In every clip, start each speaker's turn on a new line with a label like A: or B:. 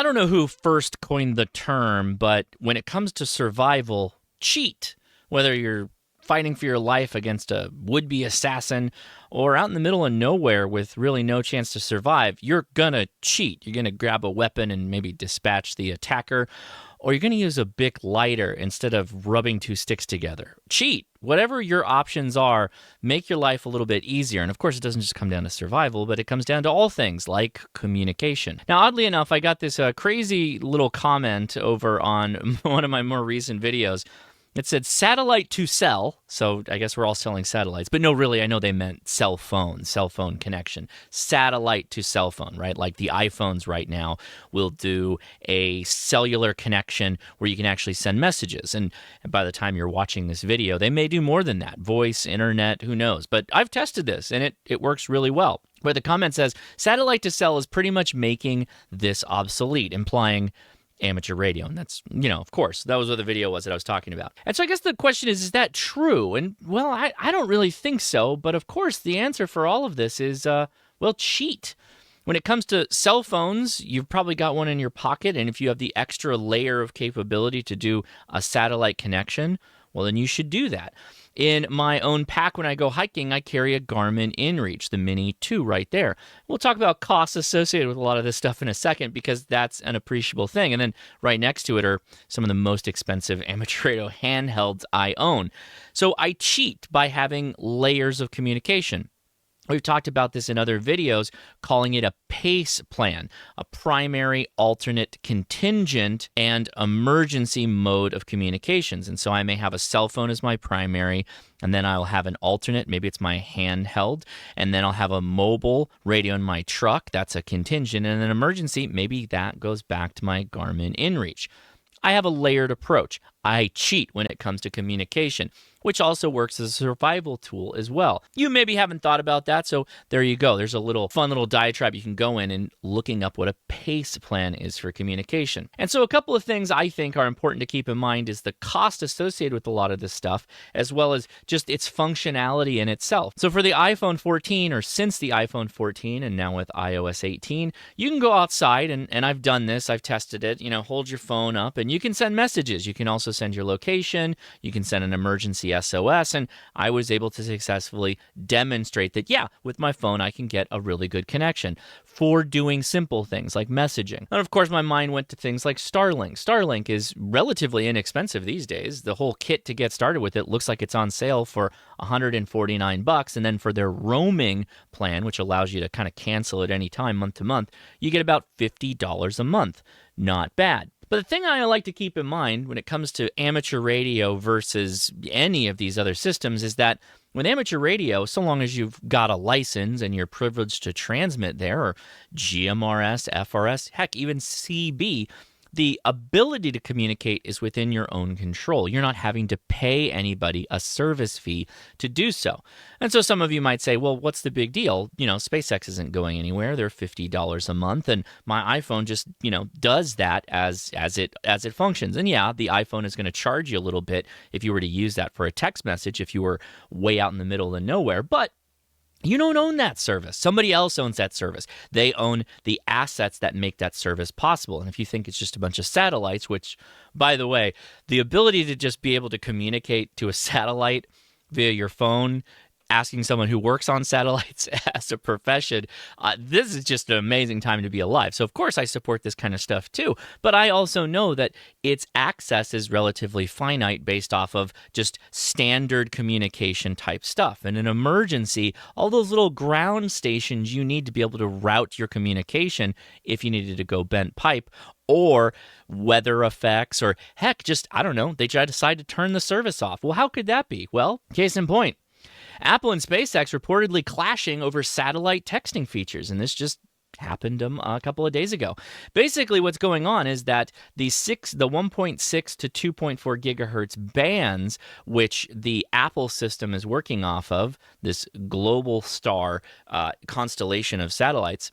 A: I don't know who first coined the term, but when it comes to survival, cheat. Whether you're fighting for your life against a would-be assassin or out in the middle of nowhere with really no chance to survive, you're gonna cheat. You're gonna grab a weapon and maybe dispatch the attacker, or you're gonna use a Bic lighter instead of rubbing two sticks together. Cheat. Whatever your options are, make your life a little bit easier. And of course, it doesn't just come down to survival, but it comes down to all things like communication. Now, oddly enough, I got this crazy little comment over on one of my more recent videos. It said satellite to cell, so I guess we're all selling satellites. But no, really, I know they meant cell phone connection. Satellite to cell phone, right? Like the iPhones right now will do a cellular connection where you can actually send messages. And by the time you're watching this video, they may do more than that. Voice, internet, who knows? But I've tested this, and it works really well. But the comment says satellite to cell is pretty much making this obsolete, implying amateur radio. And that's, of course, that was what the video was that I was talking about. And so I guess the question is that true? And, well, I don't really think so. But, of course, the answer for all of this is, cheat. When it comes to cell phones, you've probably got one in your pocket. And if you have the extra layer of capability to do a satellite connection, well, then you should do that. In my own pack when I go hiking, I carry a Garmin InReach, the Mini 2 right there. We'll talk about costs associated with a lot of this stuff in a second because that's an appreciable thing. And then right next to it are some of the most expensive amateur radio handhelds I own. So I cheat by having layers of communication. We've talked about this in other videos, calling it a PACE plan, a primary, alternate, contingent, and emergency mode of communications. And so I may have a cell phone as my primary, and then I'll have an alternate, maybe it's my handheld, and then I'll have a mobile radio in my truck, that's a contingent, and an emergency, maybe that goes back to my Garmin InReach. I have a layered approach. I cheat when it comes to communication, which also works as a survival tool as well. You maybe haven't thought about that, so there you go. There's a fun little diatribe you can go in and looking up what a PACE plan is for communication. And so a couple of things I think are important to keep in mind is the cost associated with a lot of this stuff, as well as just its functionality in itself. So for the iPhone 14, or since the iPhone 14, and now with iOS 18, you can go outside, and I've done this, I've tested it, hold your phone up, and you can send messages. You can also send your location, you can send an emergency SOS, and I was able to successfully demonstrate that, with my phone I can get a really good connection for doing simple things like messaging. And of course, my mind went to things like Starlink. Starlink is relatively inexpensive these days. The whole kit to get started with it looks like it's on sale for $149, and then for their roaming plan, which allows you to kind of cancel at any time month to month, you get about $50 a month. Not bad. But the thing I like to keep in mind when it comes to amateur radio versus any of these other systems is that with amateur radio, so long as you've got a license and you're privileged to transmit there, or GMRS, FRS, heck, even CB, the ability to communicate is within your own control. You're not having to pay anybody a service fee to do so. And so some of you might say, well, what's the big deal? SpaceX isn't going anywhere. They're $50 a month, and my iPhone just, does that as it functions. And yeah, the iPhone is going to charge you a little bit if you were to use that for a text message if you were way out in the middle of nowhere. But you don't own that service. Somebody else owns that service. They own the assets that make that service possible. And if you think it's just a bunch of satellites, which, by the way, the ability to just be able to communicate to a satellite via your phone, asking someone who works on satellites as a profession, this is just an amazing time to be alive. So, of course, I support this kind of stuff too. But I also know that its access is relatively finite based off of just standard communication type stuff. In an emergency, all those little ground stations you need to be able to route your communication if you needed to go bent pipe, or weather effects, or heck, just, I don't know, they decide to turn the service off. Well, how could that be? Well, case in point, Apple and SpaceX reportedly clashing over satellite texting features, and this just happened a couple of days ago. Basically, what's going on is that the 1.6 to 2.4 gigahertz bands, which the Apple system is working off of, this global star constellation of satellites,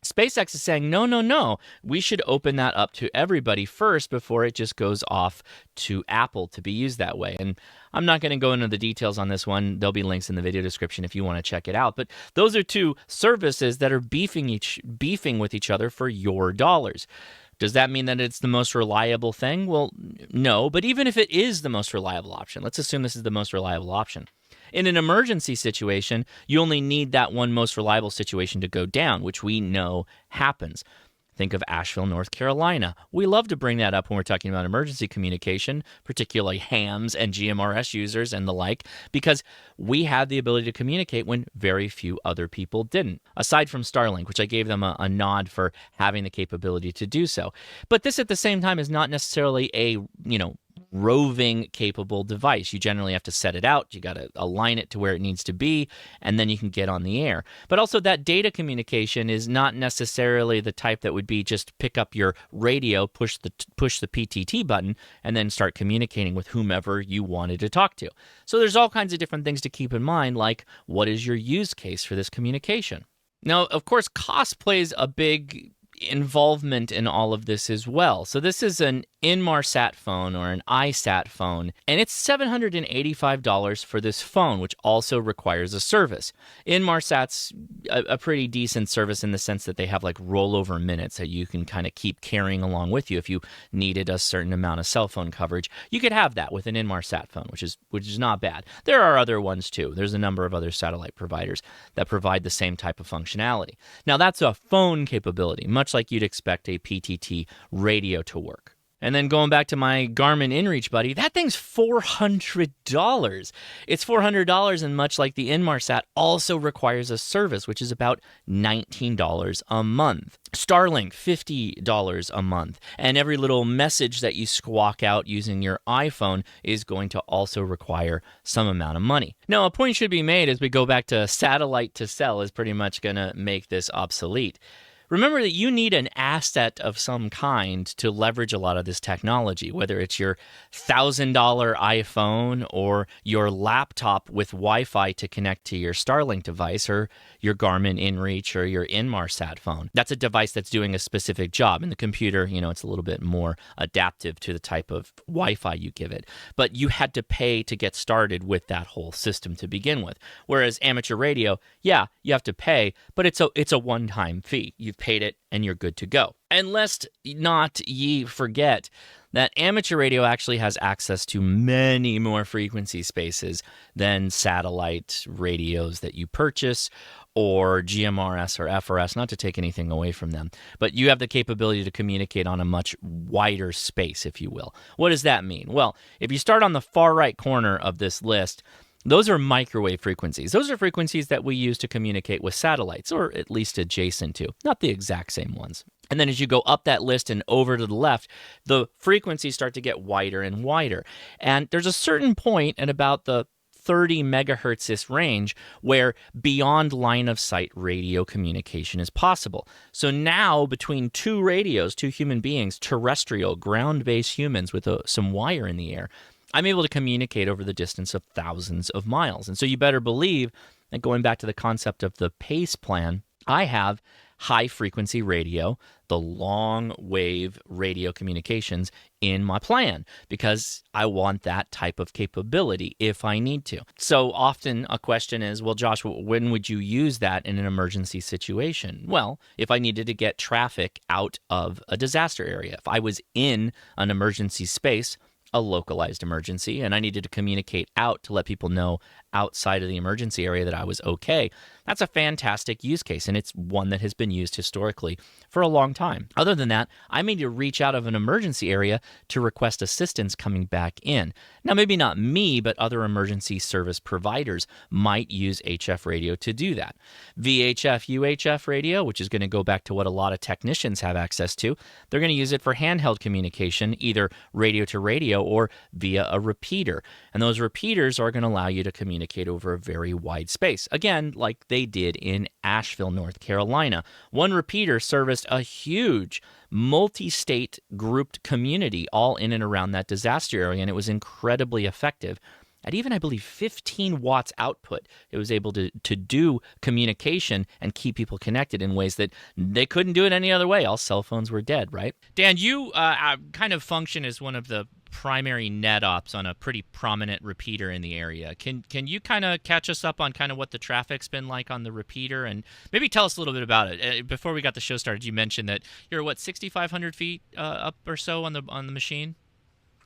A: SpaceX is saying, no, no, no. We should open that up to everybody first before it just goes off to Apple to be used that way. And I'm not going to go into the details on this one. There'll be links in the video description if you want to check it out. But those are two services that are beefing with each other for your dollars. Does that mean that it's the most reliable thing? Well, no. But even if it is the most reliable option, let's assume this is the most reliable option. In an emergency situation, you only need that one most reliable situation to go down, which we know happens. Think of Asheville, North Carolina. We love to bring that up when we're talking about emergency communication, particularly hams and GMRS users and the like, because we had the ability to communicate when very few other people didn't, aside from Starlink, which I gave them a nod for having the capability to do so. But this at the same time is not necessarily a, roving capable device. You generally have to set it out. You got to align it to where it needs to be, and then you can get on the air. But also that data communication is not necessarily the type that would be just pick up your radio, push the PTT button, and then start communicating with whomever you wanted to talk to. So there's all kinds of different things to keep in mind, like what is your use case for this communication? Now, of course, cost plays a big involvement in all of this as well. So this is an Inmarsat phone or an iSat phone, and it's $785 for this phone, which also requires a service. Inmarsat's a pretty decent service in the sense that they have like rollover minutes that you can kind of keep carrying along with you if you needed a certain amount of cell phone coverage. You could have that with an Inmarsat phone, which is not bad. There are other ones too. There's a number of other satellite providers that provide the same type of functionality. Now that's a phone capability, much like you'd expect a PTT radio to work. And then going back to my Garmin InReach buddy, that thing's $400. It's $400, and much like the Inmarsat, also requires a service, which is about $19 a month. Starlink, $50 a month. And every little message that you squawk out using your iPhone is going to also require some amount of money. Now, a point should be made as we go back to satellite to cell is pretty much going to make this obsolete. Remember that you need an asset of some kind to leverage a lot of this technology, whether it's your $1,000 iPhone or your laptop with Wi-Fi to connect to your Starlink device or your Garmin InReach or your Inmarsat phone. That's a device that's doing a specific job. In the computer, it's a little bit more adaptive to the type of Wi-Fi you give it. But you had to pay to get started with that whole system to begin with. Whereas amateur radio, yeah, you have to pay, but it's a one-time fee. You've paid it and you're good to go. And lest not ye forget that amateur radio actually has access to many more frequency spaces than satellite radios that you purchase or GMRS or FRS, not to take anything away from them. But you have the capability to communicate on a much wider space, if you will. What does that mean? Well, if you start on the far right corner of this list, those are microwave frequencies. Those are frequencies that we use to communicate with satellites, or at least adjacent to, not the exact same ones. And then as you go up that list and over to the left, the frequencies start to get wider and wider. And there's a certain point at about the 30 megahertz range where beyond line of sight radio communication is possible. So now between two radios, two human beings, terrestrial, ground-based humans with some wire in the air, I'm able to communicate over the distance of thousands of miles. And so you better believe that going back to the concept of the PACE plan, I have high-frequency radio, the long-wave radio communications in my plan because I want that type of capability if I need to. So often a question is, well, Josh, when would you use that in an emergency situation? Well, if I needed to get traffic out of a disaster area, if I was in an emergency space, a localized emergency, and I needed to communicate out to let people know outside of the emergency area that I was okay. That's a fantastic use case, and it's one that has been used historically for a long time. Other than that, I may need to reach out of an emergency area to request assistance coming back in. Now, maybe not me, but other emergency service providers might use HF radio to do that. VHF, UHF radio, which is going to go back to what a lot of technicians have access to, they're going to use it for handheld communication, either radio to radio or via a repeater. And those repeaters are going to allow you to communicate over a very wide space. Again, like they did in Asheville, North Carolina. One repeater serviced a huge multi-state grouped community all in and around that disaster area, and it was incredibly effective at even, I believe, 15 watts output. It was able to do communication and keep people connected in ways that they couldn't do it any other way. All cell phones were dead, right? Dan, you kind of function as one of the primary net ops on a pretty prominent repeater in the area. Can you kind of catch us up on kind of what the traffic's been like on the repeater, and maybe tell us a little bit about it? Before we got the show started, you mentioned that you're, what, 6,500 feet up or so on the machine?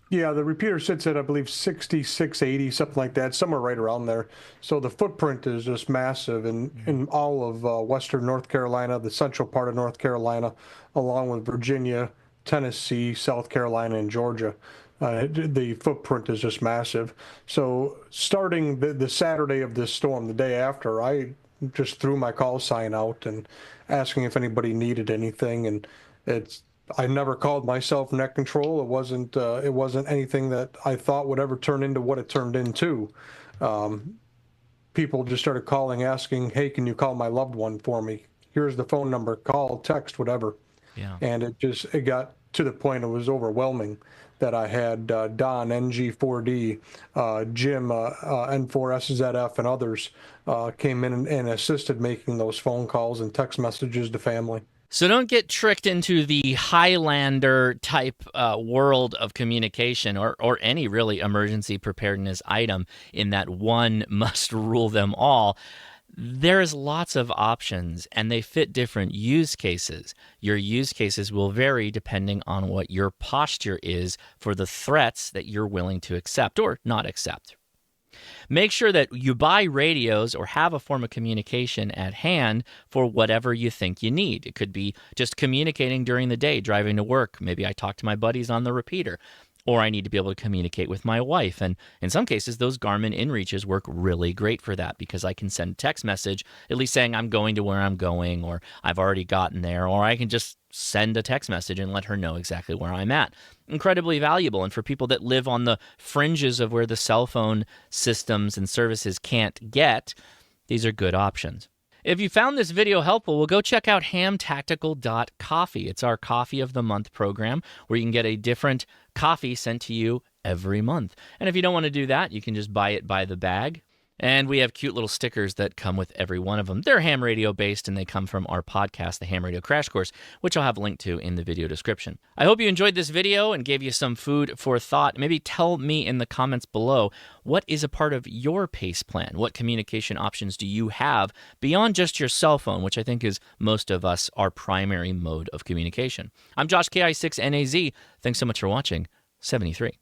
B: Yeah, the repeater sits at, I believe, 6680, something like that, somewhere right around there. So the footprint is just massive in all of western North Carolina, the central part of North Carolina, along with Virginia, Tennessee, South Carolina, and Georgia. The footprint is just massive. So starting the Saturday of this storm, the day after, I just threw my call sign out and asking if anybody needed anything. And it's I never called myself net control. It wasn't anything that I thought would ever turn into what it turned into. People just started calling, asking, "Hey, can you call my loved one for me? Here's the phone number. Call, text, whatever."
A: Yeah.
B: And it got to the point it was overwhelming that I had Don NG4D, Jim N4SZF, and others came in and assisted making those phone calls and text messages to family.
A: So don't get tricked into the Highlander type world of communication, or any really emergency preparedness item in that one must rule them all. There's lots of options, and they fit different use cases. Your use cases will vary depending on what your posture is for the threats that you're willing to accept or not accept. Make sure that you buy radios or have a form of communication at hand for whatever you think you need. It could be just communicating during the day, driving to work. Maybe I talk to my buddies on the repeater, or I need to be able to communicate with my wife. And in some cases, those Garmin InReaches work really great for that, because I can send a text message at least saying I'm going to where I'm going, or I've already gotten there, or I can just send a text message and let her know exactly where I'm at. Incredibly valuable. And for people that live on the fringes of where the cell phone systems and services can't get, these are good options. If you found this video helpful, well, go check out hamtactical.coffee. It's our Coffee of the Month program where you can get a different coffee sent to you every month. And if you don't want to do that, you can just buy it by the bag. And we have cute little stickers that come with every one of them. They're ham radio based, and they come from our podcast, The Ham Radio Crash Course, which I'll have linked to in the video description. I hope you enjoyed this video and gave you some food for thought. Maybe tell me in the comments below, what is a part of your PACE plan? What communication options do you have beyond just your cell phone, which I think is most of us our primary mode of communication? I'm Josh, KI6NAZ. Thanks so much for watching. 73.